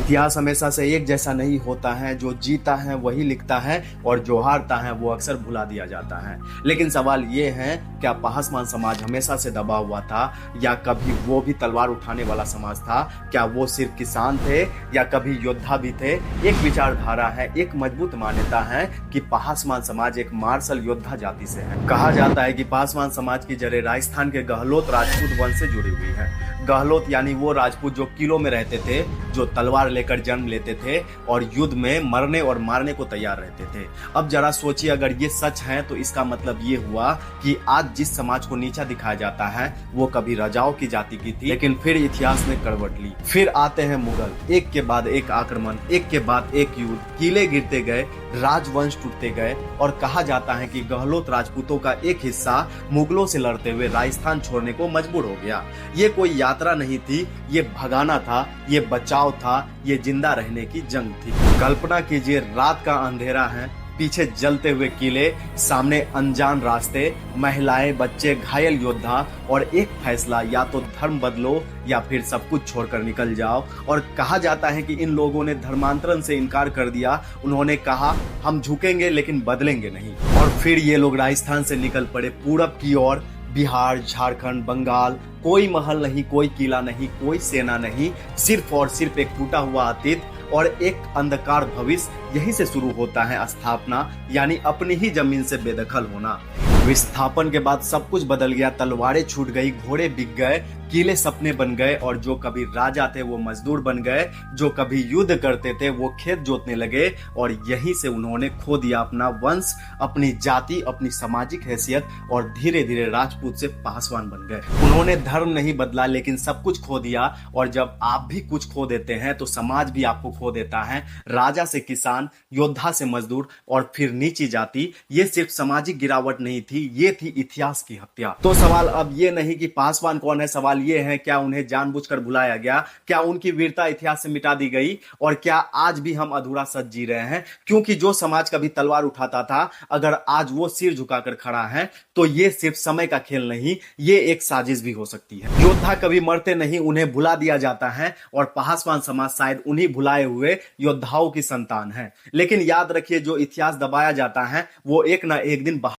इतिहास हमेशा से एक जैसा नहीं होता है। जो जीता है वही लिखता है और जो हारता है वो अक्सर भुला दिया जाता है। लेकिन सवाल ये है, क्या पासवान समाज हमेशा से दबा हुआ था या कभी वो भी तलवार उठाने वाला समाज था? क्या वो सिर्फ किसान थे या कभी योद्धा भी थे? एक विचारधारा है, एक मजबूत मान्यता है कि पासवान समाज एक मार्शल योद्धा जाति से है। कहा जाता है कि पासवान समाज की जड़ें राजस्थान के गहलोत राजपूत वंश से जुड़ी हुई है। गहलोत यानी वो राजपूत जो किलों में रहते थे, जो तलवार लेकर जन्म लेते थे और युद्ध में मरने और मारने को तैयार रहते थे। अब जरा सोचिए, अगर ये सच है तो इसका मतलब ये हुआ कि आज जिस समाज को नीचा दिखाया जाता है वो कभी राजाओं की जाति की थी, लेकिन फिर इतिहास ने करवट ली। फिर आते हैं मुगल, एक के बाद एक आक्रमण, एक के बाद एक युद्ध, किले गिरते गए, राजवंश टूटते गए और कहा जाता है कि गहलोत राजपूतों का एक हिस्सा मुगलों से लड़ते हुए राजस्थान छोड़ने को मजबूर हो गया। ये कोई यात्रा नहीं थी, ये भगाना था, ये बचाव था, ये जिंदा रहने की जंग थी। कल्पना कीजिए, रात का अंधेरा है, पीछे जलते हुए किले, सामने अनजान रास्ते, महिलाएं, बच्चे, घायल योद्धा और एक फैसला, या तो धर्म बदलो या फिर सब कुछ छोड़कर निकल जाओ। और कहा जाता है कि इन लोगों ने धर्मांतरण से इनकार कर दिया। उन्होंने कहा, हम झुकेंगे लेकिन बदलेंगे नहीं। और फिर ये लोग राजस्थान से निकल पड़े पूरब की ओर। बिहार, झारखंड, बंगाल, कोई महल नहीं, कोई किला नहीं, कोई सेना नहीं, सिर्फ और सिर्फ एक टूटा हुआ अतीत और एक अंधकार भविष्य। यहीं से शुरू होता है स्थापना, यानी अपनी ही जमीन से बेदखल होना। विस्थापन के बाद सब कुछ बदल गया। तलवारें छूट गई, घोड़े बिक गए, किले सपने बन गए और जो कभी राजा थे वो मजदूर बन गए, जो कभी युद्ध करते थे वो खेत जोतने लगे। और यहीं से उन्होंने खो दिया अपना वंश, अपनी जाति, अपनी सामाजिक हैसियत और धीरे धीरे राजपूत से पासवान बन गए। उन्होंने धर्म नहीं बदला लेकिन सब कुछ खो दिया। और जब आप भी कुछ खो देते हैं तो समाज भी आपको खो देता है। राजा से किसान, योद्धा से मजदूर और फिर नीची जाति। ये सिर्फ सामाजिक गिरावट नहीं थी, ये थी इतिहास की हत्या। तो सवाल अब ये नहीं कि पासवान कौन है, सवाल ये है, क्या उन्हें जानबूझकर भुलाया गया? क्या उनकी वीरता इतिहास से मिटा दी गई? और क्या आज भी हम अधूरा सच जी रहे हैं? क्योंकि जो समाज कभी तलवार उठाता था, अगर आज वो सिर झुकाकर खड़ा है तो ये सिर्फ समय का खेल नहीं, ये एक साजिश भी हो सकती है। योद्धा कभी मरते नहीं, उन्हें भुला दिया जाता है और पासवान समाज शायद उन्हीं भुलाए हुए योद्धाओं की संतान है। लेकिन याद रखिए, जो इतिहास दबाया जाता है वो एक ना एक दिन